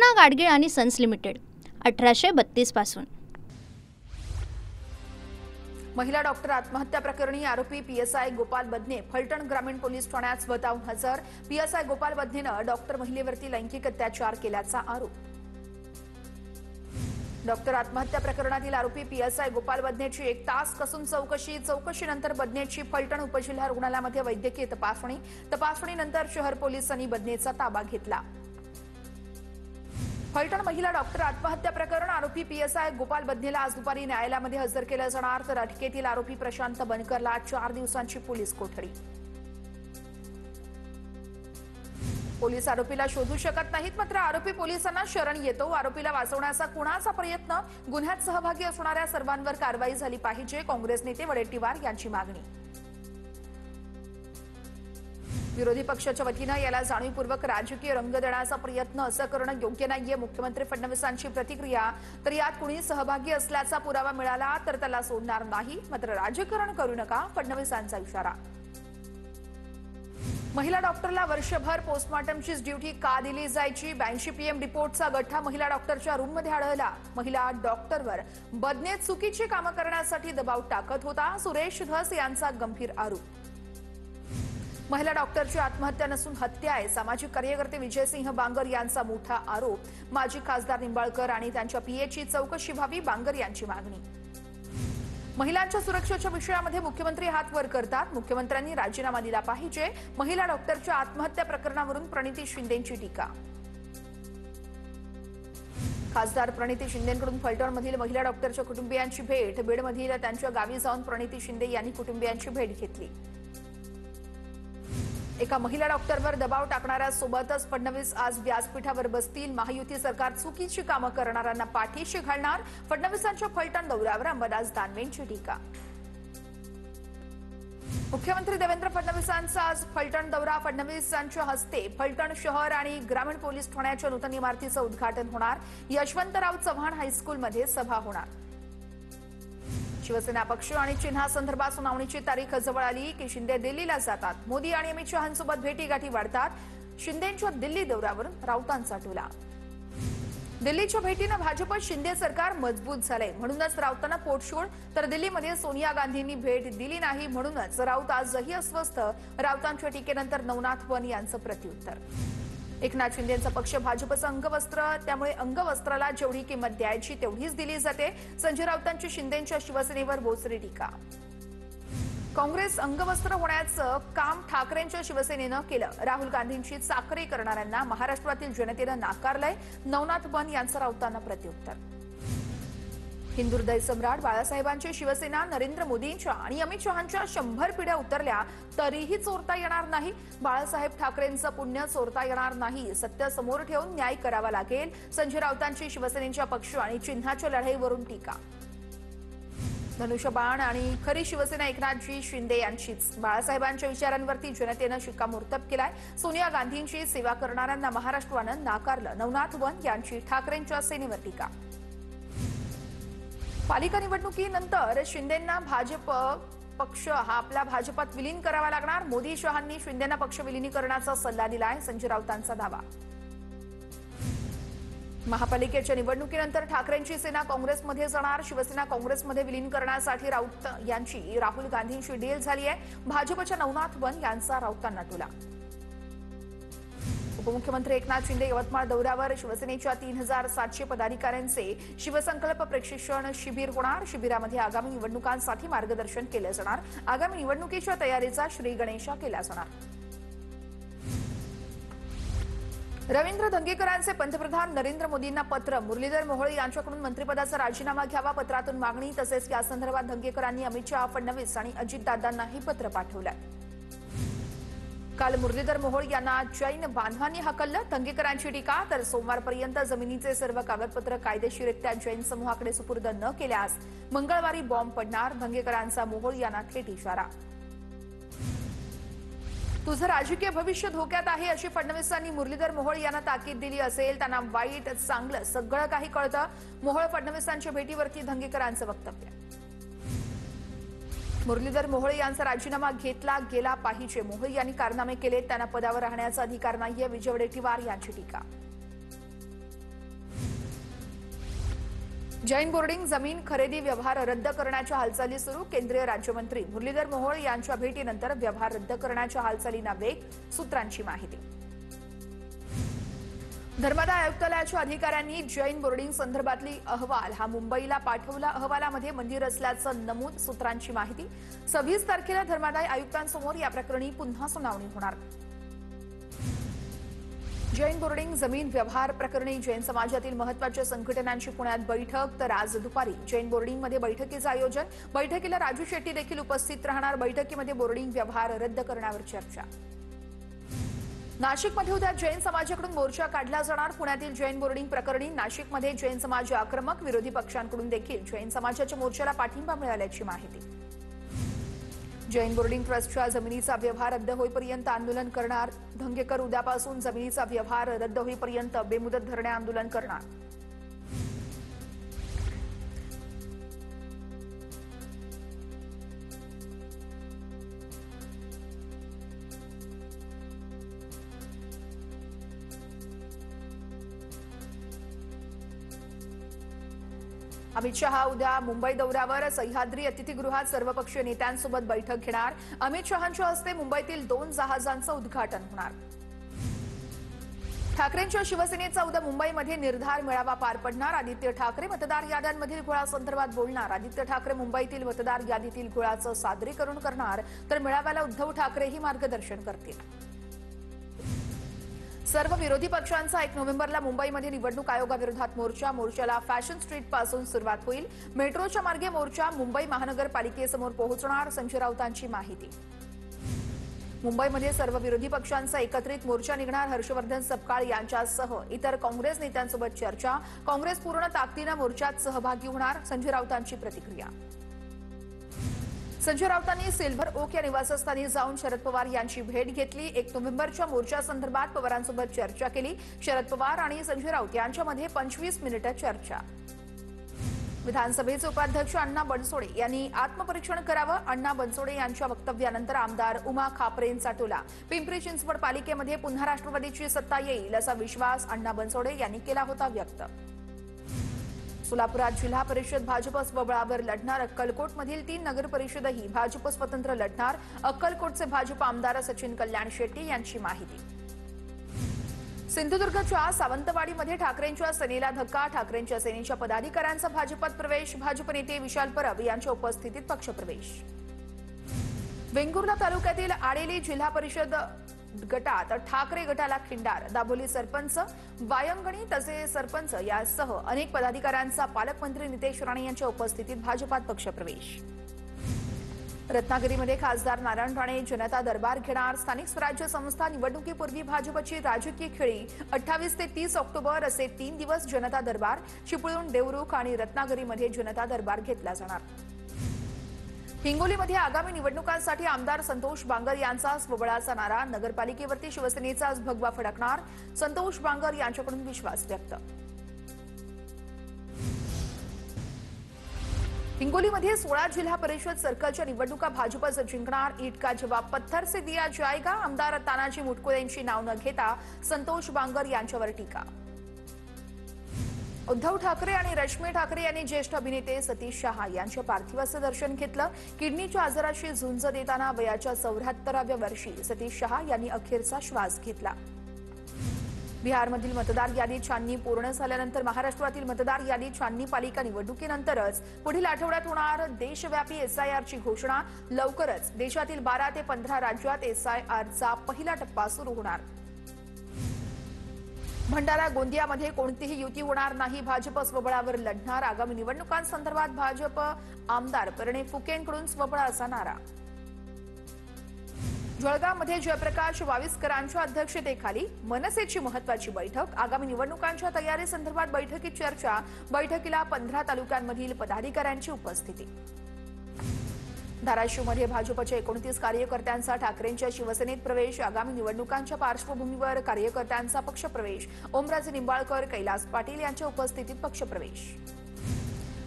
सुवर्णा गाडगीळ आणि sons limited 1832 पासून। महिला डॉक्टर आत्महत्या प्रकरणी आरोपी पीएसआय गोपाल बदने फलटण ग्रामीण पोलीस ठाण्यात स्वतःहून हजर। पीएसआय गोपाल बदनेनं डॉक्टर महिलेवरती लैंगिक अत्याचार केल्याचा आरोप। डॉक्टर आत्महत्या प्रकरणातील आरोपी पीएसआय गोपाल बदनेची 1 तास कसून चौकशीनंतर बदनेची फलटण उपजिल्हा रुग्णालयामध्ये वैद्यकीय तपासणीनंतर शहर पोलिसांनी बदनेचा ताबा घेतला। फलटण महिला डॉक्टर आत्महत्या प्रकरण आरोपी पीएसआय गोपाल बदनेला आज दुपारी न्यायालयामध्ये हजर केलं जाणार, तर अटकेतील आरोपी प्रशांत बनकरला 4 दिवसांची पोलीस कोठडी। पोलीस आरोपीला शोधू शकत नाहीत, मात्र आरोपी पोलिसांना शरण येतो। आरोपीला वाचवण्याचा कुणाचा प्रयत्न, गुन्ह्यात सहभागी असणाऱ्या सर्वांवर कारवाई झाली पाहिजे, काँग्रेस नेते वडेट्टीवार यांची मागणी। विरोधी पक्षाच्या वतीनं याला जाणीवपूर्वक राजकीय रंग देण्याचा प्रयत्न असं करणं योग्य नाहीये, मुख्यमंत्री फडणवीसांची प्रतिक्रिया। तर यात कुणी सहभागी असल्याचा पुरावा मिळाला तर त्याला सोडणार नाही, मात्र राजकारण करू नका, फडणवीसांचा इशारा। महिला डॉक्टरला वर्षभर पोस्टमॉर्टमचीच ड्युटी का दिली जायची? 82 PM रिपोर्टचा गठ्ठा महिला डॉक्टरच्या रूममध्ये आढळला। महिला डॉक्टरवर बदने चुकीची कामं करण्यासाठी दबाव टाकत होता, सुरेश धस यांचा गंभीर आरोप। महिला डॉक्टरची आत्महत्या नसून हत्या आहे, सामाजिक कार्यकर्ते विजयसिंह बांगर यांचा मोठा आरोप। माजी खासदार निंबाळकर आणि त्यांच्या पीएची चौकशी व्हावी, बांगर यांची मागणी। महिलांच्या सुरक्षेच्या विषयामध्ये मुख्यमंत्री हात वर करतात, मुख्यमंत्र्यांनी राजीनामा दिला पाहिजे। महिला डॉक्टरच्या आत्महत्या प्रकरणावरून प्रणिती शिंदेंची टीका। खासदार प्रणिती शिंदेंकडून फलटणमधील महिला डॉक्टरच्या कुटुंबियांची भेट। बीडमधील त्यांच्या गावी जाऊन प्रणिती शिंदे यांनी कुटुंबियांची भेट घेतली। एका महिला डॉक्टरवर दबाव टाकणाऱ्यासोबतच फडणवीस आज व्यासपीठावर बसतील। महायुती सरकार चुकीची कामं करणाऱ्यांना पाठीशी घालणार, फडणवीसांच्या फलटण दौऱ्यावर अंबादास दानवेंची टीका। मुख्यमंत्री देवेंद्र फडणवीसांचा आज फलटण दौरा। फडणवीसांच्या हस्ते फलटण शहर आणि ग्रामीण पोलीस ठाण्याच्या नूतन इमारतीचं उद्घाटन होणार। यशवंतराव चव्हाण हायस्कूलमध्ये सभा होणार। शिवसेना पक्ष आणि चिन्हासंदर्भात सुनावणीची तारीख जवळ आली की शिंदे दिल्लीला जातात, मोदी आणि अमित शहांसोबत भेटीगाठी वाढतात। शिंदेंच्या दिल्ली दौऱ्यावरून राऊतांचा टोला। दिल्लीच्या भेटीनं भाजप शिंदे सरकार मजबूत झालंय, म्हणूनच राऊतांना पोटशूळ, तर दिल्लीमध्ये सोनिया गांधींनी भेट दिली नाही, म्हणूनच राऊत आजही अस्वस्थ। राऊतांच्या टीकेनंतर नवनाथ वन यांचं प्रत्युत्तर। एकनाथ शिंदेंचा पक्ष भाजपचं अंगवस्त्र, त्यामुळे अंगवस्त्राला जेवढी किंमत द्यायची तेवढीच दिली जाते। संजय राऊतांची शिंदेंच्या शिवसेनेवर बोचरी टीका। काँग्रेस अंगवस्त्र होण्याचं काम ठाकरेंच्या शिवसेनेनं केलं, राहुल गांधींची चाकरी करणाऱ्यांना महाराष्ट्रातील जनतेनं नाकारलंय। नवनाथ बन यांचं राऊतांना प्रत्युत्तर। हिंदू हृदय सम्राट बाळासाहेबांची शिवसेना नरेंद्र मोदींच्या आणि अमित शहांच्या 100 पिढ्या उतरल्या तरीही चोरता येणार नाही। बाळासाहेब ठाकरेंचं पुण्य चोरता येणार नाही, सत्य समोर ठेवून न्याय करावा लागेल। संजय राऊतांची शिवसेनेच्या पक्ष आणि चिन्हाच्या लढाईवरून टीका। धनुष्यबाण आणि खरी शिवसेना एकनाथजी शिंदे यांचीच। बाळासाहेबांच्या विचारांवरती जनतेनं शिक्कामोर्तब केलाय। सोनिया गांधींची सेवा करणाऱ्यांना महाराष्ट्रानं नाकारलं, नवनाथ वन यांची ठाकरेंच्या सेनेवर टीका। पालिका निवडणुकीनंतर शिंदेंना भाजप पक्ष हा आपल्या भाजपात विलीन करावा लागणार। मोदी शहांनी शिंदेंना पक्ष विलीनीकरणाचा सल्ला दिलाय, संजय राऊतांचा दावा। महापालिकेच्या निवडणुकीनंतर ठाकरेंची सेना काँग्रेसमध्ये जाणार। शिवसेना काँग्रेसमध्ये विलीन करण्यासाठी राऊत यांची राहुल गांधींशी डील झाली आहे। भाजपच्या नवनाथ वन यांचा राऊतांना टोला। उपमुख्यमंत्री एकनाथ शिंदे यवतमाळ दौऱ्यावर। शिवसेनेच्या 3700 पदाधिकाऱ्यांचे शिवसंकल्प प्रशिक्षण शिबिर होणार। शिबिरामध्ये आगामी निवडणुकांसाठी मार्गदर्शन केलं जाणार। आगामी निवडणुकीच्या तयारीचा श्रीगणेशा केला जाणार। रवींद्र धंगेकरांचे पंतप्रधान नरेंद्र मोदींना पत्र। मुरलीधर मोहोळ यांच्याकडून मंत्रिपदाचा राजीनामा घ्यावा, पत्रातून मागणी। तसेच या संदर्भात धंगेकरांनी अमित शहा, फडणवीस आणि अजितदादांनाही पत्र पाठवलंय। काल मुरलीधर मोहोळ यांना जैन बांधवांनी हकललं, धंगेकरांची टीका। तर सोमवारपर्यंत जमिनीचे सर्व कागदपत्र कायदेशीररित्या जैन समूहाकडे सुपूर्द न केल्यास मंगळवारी बॉम्ब पडणार, धंगेकरांचा मोहोळ यांना थेट इशारा। तुझं राजकीय भविष्य धोक्यात आहे अशी फडणवीसांनी मुरलीधर मोहोळ यांना ताकीद दिली असेल। त्यांना वाईट चांगलं सगळं काही कळतं। मोहोळ फडणवीसांच्या भेटीवरती धंगेकरांचं वक्तव्य। मुरलीधर मोहोळ यांचा राजीनामा घेतला गेला पाहिजे। मोहोळ यांनी कारनामे केले, त्यांना पदावर राहण्याचा अधिकार नाहीये, विजय वडेट्टीवार यांची टीका। जैन बोर्डिंग जमीन खरेदी व्यवहार रद्द करण्याच्या हालचाली सुरू। केंद्रीय राज्यमंत्री मुरलीधर मोहोळ यांच्या भेटीनंतर व्यवहार रद्द करण्याच्या हालचालींना वेग, सूत्रांची माहिती। धर्मादाय आयुक्तालयाच्या अधिकाऱ्यांनी जैन बोर्डिंग संदर्भातली अहवाल हा मुंबईला पाठवला। अहवालामध्ये मंदिर असल्याचं नमूद, सूत्रांची माहिती। 26 तारखेला धर्मादाय आयुक्तांसमोर या प्रकरणी पुन्हा सुनावणी होणार। जैन बोर्डिंग जमीन व्यवहार प्रकरणी जैन समाजातील महत्त्वाच्या संघटनांची पुण्यात बैठक। तर आज दुपारी जैन बोर्डिंगमध्ये बैठकीचं आयोजन। बैठकीला राजू शेट्टी देखील उपस्थित राहणार। बैठकीमध्ये बोर्डिंग व्यवहार रद्द करण्यावर चर्चा। नाशिकमध्ये उद्या जैन समाजाकडून मोर्चा काढला जाणार। पुण्यातील जैन बोर्डिंग प्रकरणी नाशिकमध्ये जैन समाज आक्रमक, विरोधी पक्षांकडून देखील जैन समाजाच्या मोर्चाला पाठिंबा मिळाल्याची माहिती। जैन बोर्डिंग ट्रस्टच्या जमिनीचा व्यवहार रद्द होईपर्यंत आंदोलन करणार। धंगेकर उद्यापासून जमिनीचा व्यवहार रद्द होईपर्यंत बेमुदत धरणे आंदोलन करणार। अमित शहा उद्या मुंबई दौऱ्यावर। सह्याद्री अतिथीगृहात सर्वपक्षीय नेत्यांसोबत बैठक घेणार। अमित शहांच्या हस्ते मुंबईतील 2 जहाजांचं उद्घाटन होणार। ठाकरेंच्या शिवसेनेचा उद्या मुंबईमध्ये निर्धार मेळावा पार पडणार। आदित्य ठाकरे मतदार याद्यांमधील घोळासंदर्भात बोलणार। आदित्य ठाकरे मुंबईतील मतदार यादीतील घोळाचं सादरीकरण करणार, तर मेळाव्याला उद्धव ठाकरेही मार्गदर्शन करतील। सर्व विरोधी पक्षांचा 1 नोव्हेंबरला मुंबईमध्ये निवडणूक आयोगाविरोधात मोर्चा। मोर्चाला फॅशन स्ट्रीट पासून सुरुवात होईल। मेट्रोच्या मार्गे मोर्चा मुंबई महानगरपालिकेसमोर पोहोचणार, संजय राऊतांची माहिती। मुंबईमध्ये सर्व विरोधी पक्षांचा एकत्रित मोर्चा निघणार। हर्षवर्धन सपकाळ यांच्यासह इतर काँग्रेस नेत्यांसोबत चर्चा। काँग्रेस पूर्ण ताकदीने मोर्चात सहभागी होणार, संजय राऊतांची प्रतिक्रिया। संजय राऊतांनी सिल्व्हर ओक या निवासस्थानी जाऊन शरद पवार यांची भेट घेतली। 1 नोव्हेंबरच्या मोर्चासंदर्भात पवारांसोबत चर्चा केली। शरद पवार आणि संजय राऊत यांच्यामध्ये 25 मिनिटं चर्चा। विधानसभेचे उपाध्यक्ष अण्णा बनसोडे यांनी आत्मपरीक्षण करावं। अण्णा बनसोडे यांच्या वक्तव्यानंतर आमदार उमा खापरेंचा टोला। पिंपरी चिंचवड पालिकेमध्ये पुन्हा राष्ट्रवादीची सत्ता येईल असा विश्वास अण्णा बनसोडे यांनी केला होता व्यक्त। सोलापुरात जिल्हा परिषद भाजप स्वबळावर लढणार। अक्कलकोटमधील 3 नगर परिषदही भाजप स्वतंत्र लढणार। अक्कलकोटचे भाजप आमदार सचिन कल्याण शेट्टी यांची माहिती। सिंधुदुर्गच्या सावंतवाडीमध्ये ठाकरेंच्या सेनेला धक्का। ठाकरेंच्या सेनेच्या पदाधिकाऱ्यांचा भाजपात प्रवेश। भाजप नेते विशाल परब यांच्या उपस्थितीत पक्षप्रवेश। वेंगुर्ला तालुक्यातील आडेली जिल्हा परिषद गटात ठाकरे गटाला खिंडार। दाभोली सरपंच, वायंगणी तसे सरपंच यासह अनेक पदाधिकाऱ्यांचा पालकमंत्री नितेश राणे यांच्या उपस्थितीत भाजपात पक्षप्रवेश। रत्नागिरीमध्ये खासदार नारायण राणे जनता दरबार घेणार। स्थानिक स्वराज्य संस्था निवडणुकीपूर्वी भाजपची राजकीय खेळी। 28 ते 30 ऑक्टोबर असे 3 दिवस जनता दरबार। चिपळूण, देवरुख आणि रत्नागिरीमध्ये जनता दरबार घेतला जाणार। हिंगोलीमध्ये आगामी निवडणुकांसाठी आमदार संतोष बांगर यांचा स्वबळाचा नारा। नगरपालिकेवरती शिवसेनेचाच भगवा फडकणार, संतोष बांगर यांच्याकडून विश्वास व्यक्त। हिंगोलीमध्ये 16 जिल्हा परिषद सर्कलच्या निवडणुका भाजपच जिंकणार। ईट का जवाब पत्थर से दिया जाएगा। आमदार तानाजी मुटकुळे यांची नाव न घेता संतोष बांगर यांच्यावर टीका। उद्धव ठाकरे आणि रश्मी ठाकरे यांनी ज्येष्ठ अभिनेते सतीश शहा यांच्या पार्थिवाचं दर्शन घेतलं। किडनीच्या आजाराशी झुंज देताना वयाच्या 74व्या वर्षी सतीश शहा यांनी अखेरचा श्वास घेतला। बिहारमधील मतदार यादी छाननी पूर्ण झाल्यानंतर महाराष्ट्रातील मतदार यादी छाननी पालिका निवडणुकीनंतरच पुढील आठवड्यात होणार देशव्यापी एसआयआरची घोषणा। लवकरच देशातील 12 ते 15 राज्यात एसआयआरचा पहिला टप्पा सुरू होणार। भंडारा गोंदियामध्ये कोणतीही युती होणार नाही। भाजप स्वबळावर लढणार। आगामी निवडणुकांसंदर्भात भाजप आमदार प्रणय फुकेंकडून स्वबळाचा नारा। जळगावमध्ये जयप्रकाश वाविस्करांच्या अध्यक्षतेखाली मनसेची महत्त्वाची बैठक। आगामी निवडणुकांच्या तयारीसंदर्भात बैठकीत चर्चा। बैठकीला 15 तालुक्यांमधील पदाधिकाऱ्यांची उपस्थिती। धाराशिवमध्ये भाजपच्या 29 कार्यकर्त्यांचा ठाकरेंच्या शिवसेनेत प्रवेश। आगामी निवडणुकांच्या पार्श्वभूमीवर कार्यकर्त्यांचा पक्षप्रवेश। ओमराजे निंबाळकर, कैलास पाटील यांच्या उपस्थितीत पक्षप्रवेश।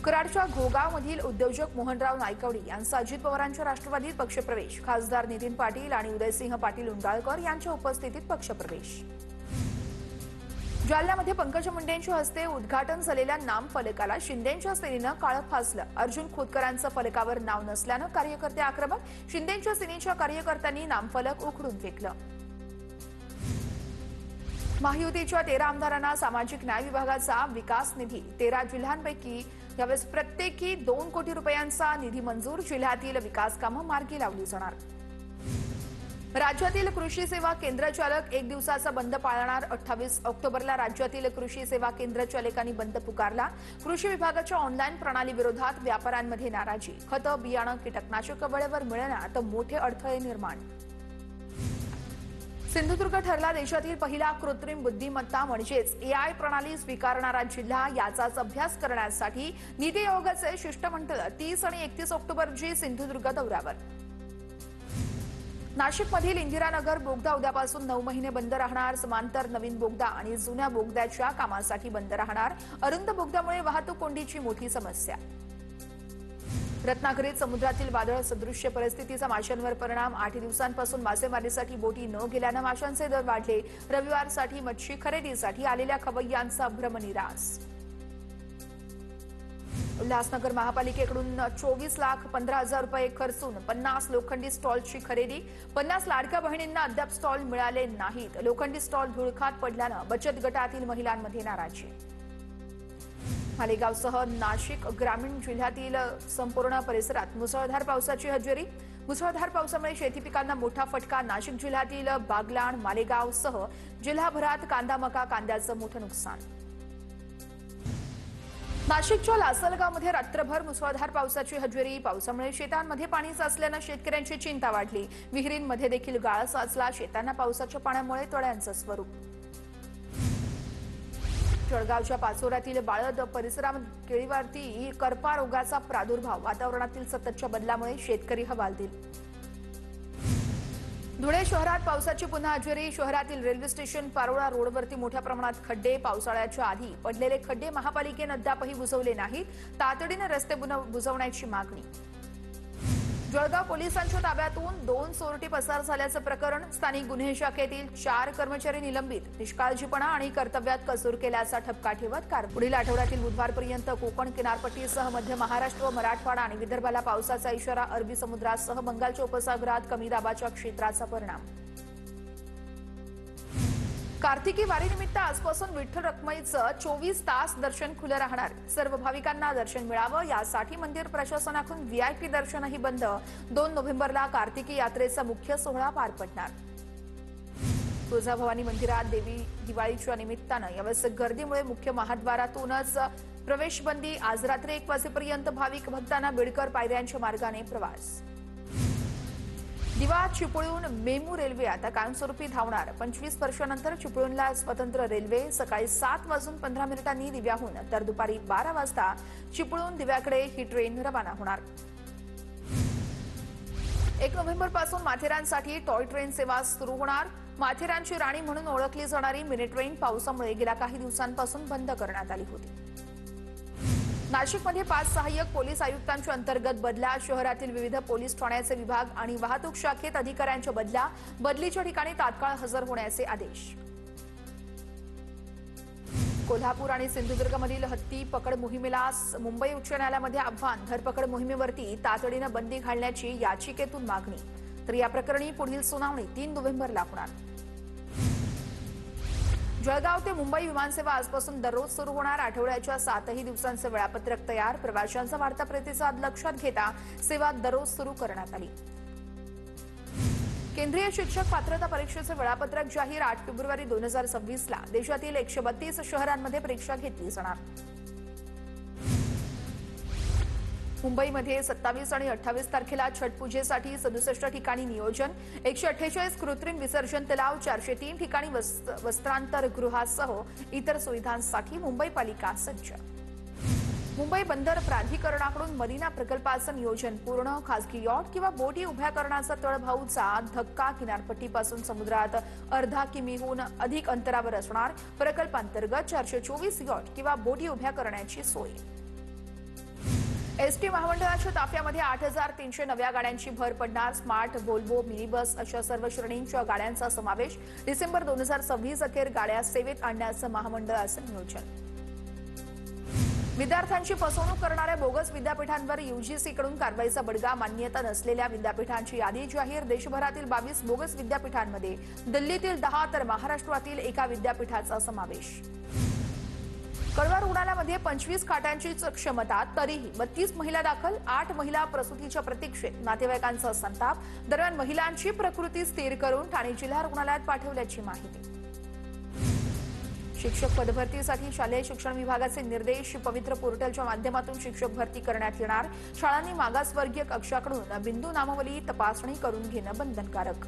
कराडच्या घोगावमधील उद्योजक मोहनराव नायकवडी यांचा अजित पवारांच्या राष्ट्रवादीत पक्षप्रवेश। खासदार नितीन पाटील आणि उदयसिंह पाटील उंडाळकर यांच्या उपस्थितीत पक्षप्रवेश। जालन्यामध्ये पंकजा मुंडेंच्या हस्ते उद्घाटन झालेल्या नामफलकाला शिंदेंच्या सेनेनं काळं फासलं। अर्जुन खोतकरांचं फलकावर नाव नसल्यानं कार्यकर्ते आक्रमक। शिंदेंच्या सेनेच्या कार्यकर्त्यांनी नामफलक उखडून फेकलं। महायुतीच्या 13 आमदारांना सामाजिक न्याय विभागाचा विकास निधी 13 जिल्ह्यांपैकी यावेळेस प्रत्येकी 2 कोटी रुपयांचा निधी मंजूर। जिल्ह्यातील विकास कामं मार्गी लावली जाणार। राज्यातील कृषी सेवा केंद्र चालक एक दिवसाचा बंद पाळणार। 28 ऑक्टोबरला राज्यातील कृषी सेवा केंद्र चालकांनी बंद पुकारला। कृषी विभागाच्या ऑनलाईन प्रणाली विरोधात व्यापाऱ्यांमध्ये नाराजी। खतं, बियाणं, कीटकनाशक वेळेवर मिळण्यात मोठे अडथळे निर्माण। सिंधुदुर्ग ठरला देशातील पहिला कृत्रिम बुद्धिमत्ता म्हणजेच एआय प्रणाली स्वीकारणारा जिल्हा। याचाच अभ्यास करण्यासाठी नीती आयोगाचे शिष्टमंडळ 30 आणि 31 ऑक्टोबरची सिंधुदुर्ग दौऱ्यावर। नाशिकमधील इंदिरानगर बोगदा उद्यापासून 9 महिने बंद राहणार। समांतर नवीन बोगदा आणि जुन्या बोगद्याच्या कामासाठी बंद राहणार। अरुंद बोगद्यामुळे वाहतूक कोंडीची मोठी समस्या। रत्नागिरीत समुद्रातील वादळ सदृश्य परिस्थितीचा माशांवर परिणाम। 8 दिवसांपासून मासेमारीसाठी बोटी न गेल्यानं माशांचे दर वाढले। रविवारसाठी मच्छी खरेदीसाठी आलेल्या खवय्यांचा भ्रमनिरास। उल्हासनगर महापालिकेकडून 24,15,000 रुपये खर्चून 50 लोखंडी स्टॉलची खरेदी। 50 लाडक्या बहिणींना अद्याप स्टॉल मिळाले नाहीत। लोखंडी स्टॉल धुळखात पडल्यानं बचत गटातील महिलांमध्ये नाराजी। मालेगावसह नाशिक ग्रामीण जिल्ह्यातील संपूर्ण परिसरात मुसळधार पावसाची हजेरी। मुसळधार पावसामुळे शेती पिकांना मोठा फटका। नाशिक जिल्ह्यातील बागलाण, मालेगावसह जिल्हाभरात कांदा, मका, कांद्याचं मोठं नुकसान। नाशिकच्या लासलगावमध्ये रात्रभर मुसळधार पावसाची हजेरी। पावसामुळे शेतांमध्ये पाणी साचल्यानं शेतकऱ्यांची चिंता वाढली। विहिरींमध्ये देखील गाळ साचला। शेतांना पावसाच्या पाण्यामुळे तळ्यांचं स्वरूप। जळगावच्या पाचोऱ्यातील बाळद परिसरात केळीवरती करपा रोगाचा प्रादुर्भाव। वातावरणातील सततच्या बदलामुळे शेतकरी हवालदिल। धुळे शहरात पावसाची पुन्हा हजेरी। शहरातील रेल्वे स्टेशन पारोळा रोडवरती मोठ्या प्रमाणात खड्डे। पावसाळ्याच्या आधी पडलेले खड्डे महापालिकेने अद्यापही बुजवले नाहीत। तातडीने रस्ते बुजवण्याची मागणी। जळगाव पोलिसांच्या ताब्यातून 2 चोरटी पसार झाल्याचं प्रकरण। स्थानिक गुन्हे शाखेतील 4 कर्मचारी निलंबित। निष्काळजीपणा आणि कर्तव्यात कसूर केल्याचा ठपका ठेवत पुढील आठवड्यातील बुधवारपर्यंत कोकण किनारपट्टीसह मध्य महाराष्ट्र, मराठवाडा आणि विदर्भाला पावसाचा इशारा। अरबी समुद्रासह बंगालच्या उपसागरात कमी दाबाच्या क्षेत्राचा परिणाम। कार्तिकी वारीनिमित्त आजपासून विठ्ठल रखुमाईचं 24 तास दर्शन खुलं राहणार। सर्व भाविकांना दर्शन मिळावं यासाठी मंदिर प्रशासनाकडून व्हीआयपी दर्शनही बंद। 2 नोव्हेंबरला कार्तिकी यात्रेचा मुख्य सोहळा पार पडणार। तुळजाभवानी मंदिरात देवी दिवाळीच्या निमित्तानं यावेळेस गर्दीमुळे मुख्य महाद्वारातूनच प्रवेशबंदी। आज रात्री 1 वाजेपर्यंत भाविक भक्तांना बेडकर पायऱ्यांच्या मार्गाने प्रवास। दिवा चिपळूण मेमू रेल्वे आता कायमस्वरूपी धावणार। 25 वर्षांनंतर चिपळूणला स्वतंत्र रेल्वे। सकाळी 7:15 दिव्याहून तर दुपारी 12 वाजता चिपळूण दिव्याकडे ही ट्रेन रवाना होणार। 1 नोव्हेंबरपासून माथेरानसाठी टॉय ट्रेन सेवा सुरू होणार। माथेरानची राणी म्हणून ओळखली जाणारी मिनी ट्रेन पावसामुळे गेल्या काही दिवसांपासून बंद करण्यात आली होती। नाशिकमध्ये 5 सहाय्यक पोलीस आयुक्तांच्या अंतर्गत बदल्या। शहरातील विविध पोलीस ठाण्याचे विभाग आणि वाहतूक शाखेत अधिकाऱ्यांच्या बदल्या। बदलीच्या ठिकाणी तात्काळ हजर होण्याचे आदेश। कोल्हापूर आणि सिंधुदुर्गमधील हत्ती पकड मोहिमेला मुंबई उच्च न्यायालयामध्ये आव्हान। धरपकड मोहिमेवरती तातडीनं बंदी घालण्याची याचिकेतून मागणी। तर या प्रकरणी पुढील सुनावणी 3 नोव्हेंबरला होणार। जळगाव ते मुंबई विमानसेवा आजपासून दररोज सुरू होणार। आठवड्याच्या 7ही दिवसांचं वेळापत्रक तयार। प्रवाशांचा वाढता प्रतिसाद लक्षात घेता सेवा दररोज सुरू करण्यात आली। केंद्रीय शिक्षक पात्रता परीक्षेचं वेळापत्रक जाहीर। 8 फेब्रुवारी 2026ला देशातील 132 शहरांमध्ये परीक्षा घेतली जाणार। मुंबईमध्ये 27 आणि 28 तारखेला छठ पूजेसाठी 67 ठिकाणी नियोजन। 148 कृत्रिम विसर्जन तलाव। 403 ठिकाणी वस्त्रांतर गृहासह इतर सुविधांसाठी मुंबई पालिका सज्ज। मुंबई बंदर प्राधिकरणाकडून मरीना प्रकल्पाचं नियोजन पूर्ण। खासगी यॉट किंवा बोटी उभ्या करण्याचा तळभाऊचा धक्का। किनारपट्टीपासून समुद्रात अर्धा किमीहून अधिक अंतरावर असणार। प्रकल्पांतर्गत 424 यॉट किंवा बोटी उभ्या करण्याची सोय। एसटी महामंडळाच्या ताफ्यामध्ये 8,300 नव्या गाड्यांची भर पडणार. स्मार्ट, व्होल्वो, मिनी बस अशा सर्व श्रेणींच्या गाड्यांचा समावेश. डिसेंबर 2026 अखेर गाड्या सेवेत आणण्याचं महामंडळाचं नियोजन. विद्यार्थ्यांची फसवणूक करणाऱ्या बोगस विद्यापीठांवर यूजीसीकडून कारवाईचा बडगा. मान्यता नसलेल्या विद्यापीठांची यादी जाहीर. देशभरातील 22 बोगस विद्यापीठांमध्ये दिल्लीतील 10 तर महाराष्ट्रातील एका विद्यापीठाचा समावेश. कळवा रुग्णालयामध्ये 25 खाटांची क्षमता, तरीही 32 महिला दाखल. 8 महिला प्रसूतीच्या प्रतीक्षेत. नातेवाईकांचा संताप. दरम्यान महिलांची प्रकृती स्थिर करून ठाणे जिल्हा रुग्णालयात पाठवल्याची माहिती. शिक्षक पदभरतीसाठी शालेय शिक्षण विभागाचे निर्देश. पवित्र पोर्टलच्या माध्यमातून शिक्षक भरती करण्यात येणार. शाळांनी मागासवर्गीय कक्षाकडून बिंदू नामावली तपासणी करून घेणं बंधनकारक.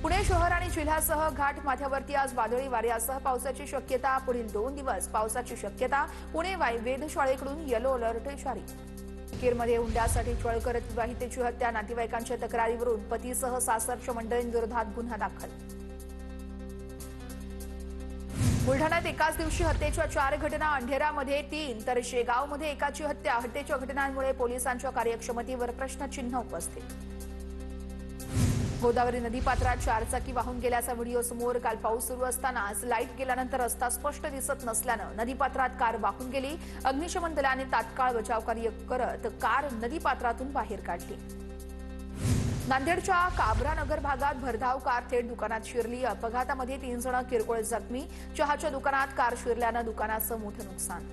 पुणे शहर आणि जिल्ह्यासह घाट माथ्यावरती आज वादळी वाऱ्यासह पावसाची शक्यता. पुढील 2 दिवस पावसाची शक्यता. पुणे वेधशाळेकडून येलो अलर्ट जारी. कीरमध्ये हुंड्यासाठी छळ करत विवाहितेची हत्या. नातेवाईकांच्या तक्रारीवरून पतीसह सासरच्या मंडळींविरोधात गुन्हा दाखल. बुलढाण्यात एकाच दिवशी हत्येच्या 4 घटना. अंढेरामध्ये 3 तर शेगावमध्ये एकाची हत्या. हत्येच्या घटनांमुळे पोलिसांच्या कार्यक्षमतेवर प्रश्नचिन्ह उपस्थित. गोदावरी नदीपात्रात 4 चाकी वाहून गेल्याचा व्हिडिओ समोर. काल पाऊस सुरू असतानाच लाईट गेल्यानंतर रस्ता स्पष्ट दिसत नसल्यानं नदीपात्रात कार वाहून गेली. अग्निशमन दलाने तात्काळ बचावकार्य करत कार नदीपात्रातून बाहेर काढली. नांदेडच्या काबरा नगर भागात भरधाव कार थेट दुकानात शिरली. अपघातामध्ये 3 जण किरकोळ जखमी. चहाच्या दुकानात कार शिरल्यानं दुकानाचं मोठं नुकसान.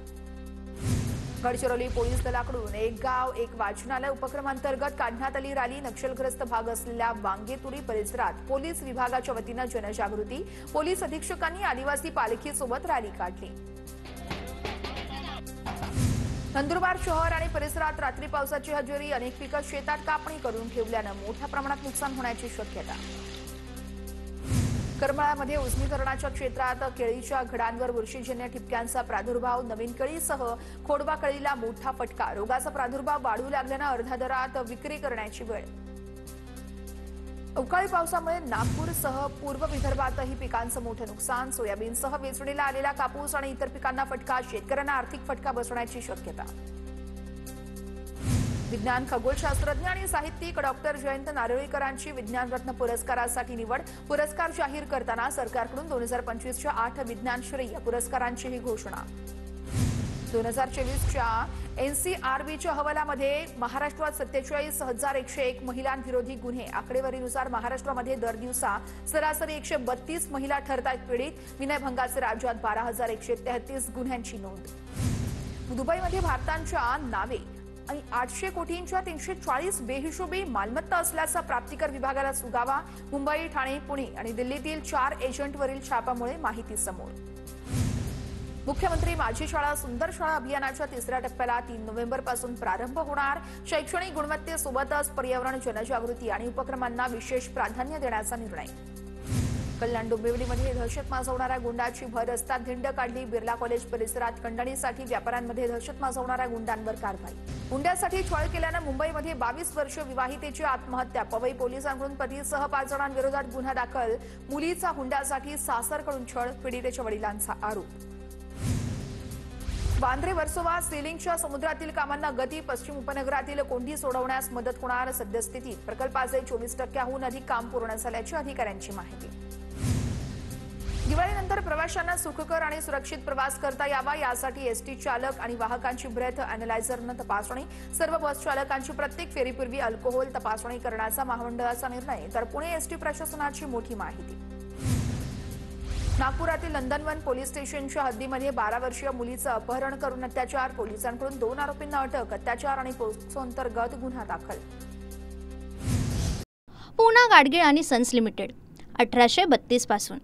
गडचिरोली पोलीस दलाकडून एक गाव एक वाचनालय उपक्रमांतर्गत काढण्यात आली रॅली. नक्षलग्रस्त भाग असलेल्या वांगेतुरी परिसरात पोलीस विभागाच्या वतीनं जनजागृती. पोलीस अधीक्षकांनी आदिवासी पालखीसोबत रॅली काढली. नंदुरबार शहर आणि परिसरात रात्री पावसाची हजेरी. अनेक पिकं शेतात कापणी करून ठेवल्यानं मोठ्या प्रमाणात नुकसान होण्याची शक्यता. करमाळ्यामध्ये उजनीकरणाच्या क्षेत्रात केळीच्या घडांवर बुरशीजन्य ठिपक्यांचा प्रादुर्भाव. नवीन केळीसह खोडवा कळीला मोठा फटका. रोगाचा प्रादुर्भाव वाढू लागल्यानं अर्ध्या दरात विक्री करण्याची वेळ. अवकाळी पावसामुळे नागपूरसह पूर्व विदर्भातही पिकांचं मोठं नुकसान. सोयाबीनसह वेचणीला आलेला कापूस आणि इतर पिकांना फटका. शेतकऱ्यांना आर्थिक फटका बसण्याची शक्यता. विज्ञान खगोलशास्त्रज्ञ आणि साहित्यिक डॉक्टर जयंत नारळीकरांची विज्ञान रत्न पुरस्कारासाठी निवड. पुरस्कार जाहीर करताना सरकारकडून 2025च्या 8 विज्ञानश्री या पुरस्कारांचीही घोषणा. 2024च्या एनसीआरबीच्या अहवालामध्ये महाराष्ट्रात 47,101 महिलांविरोधी गुन्हे. आकडेवारीनुसार महाराष्ट्रामध्ये दर दिवसा सरासरी 132 महिला ठरतात पीडित. विनयभंगाचे राज्यात 12,133 गुन्ह्यांची नोंद. दुबईमध्ये भारताच्या नावे आणि 800 कोटींच्या 340 बेहिशोबी मालमत्ता असल्याचा प्राप्तिकर विभागाला सुगावा. मुंबई, ठाणे, पुणे आणि दिल्लीतील 4 एजंटवरील छापामुळे माहिती समोर. मुख्यमंत्री माझी शाळा सुंदर शाळा अभियानाच्या 3ऱ्या टप्प्याला 3 नोव्हेंबरपासून प्रारंभ होणार. शैक्षणिक गुणवत्तेसोबतच पर्यावरण, जनजागृती आणि उपक्रमांना विशेष प्राधान्य देण्याचा निर्णय. कल्याण डोंबिवलीमध्ये दहशत माजवणाऱ्या गुंडाची भर रस्त्यात धिंड काढली. बिर्ला कॉलेज परिसरात खंडणीसाठी व्यापाऱ्यांमध्ये दहशत माजवणाऱ्या गुंडांवर कारवाई. गुंड्यासाठी छळ केल्यानं मुंबईमध्ये 22 वर्ष विवाहितेची आत्महत्या. पवई पोलिसांकडून पतीसह 5 जणांविरोधात गुन्हा दाखल. मुलीचा हुंड्यासाठी सासरकडून छळ. पीडितेच्या वडिलांचा आरोप. वांद्रे वर्सोवा सीलिंगच्या समुद्रातील कामांना गती. पश्चिम उपनगरातील कोंडी सोडवण्यास मदत होणार. सद्यस्थितीत प्रकल्पाचे 24% अधिक काम पूर्ण झाल्याची अधिकाऱ्यांची माहिती. दिवाळीनंतर प्रवाशांना सुखकर आणि सुरक्षित प्रवास करता यावा यासाठी एसटी चालक आणि वाहकांची ब्रेथ अॅनालायझरनं तपासणी. सर्व बस चालकांची प्रत्येक फेरीपूर्वी अल्कोहोल तपासणी करण्याचा महामंडळाचा निर्णय. तर पुणे एसटी प्रशासनाची मोठी माहिती. नागपुरातील नंदनवन पोलीस स्टेशनच्या हद्दीमध्ये 12 वर्षीय मुलीचं अपहरण करून अत्याचार. पोलिसांकडून 2 आरोपींना अटक. अत्याचार आणि पोक्सो अंतर्गत गुन्हा दाखल. पूना गाडगीळ आणि सन्स लिमिटेड 1832 पासून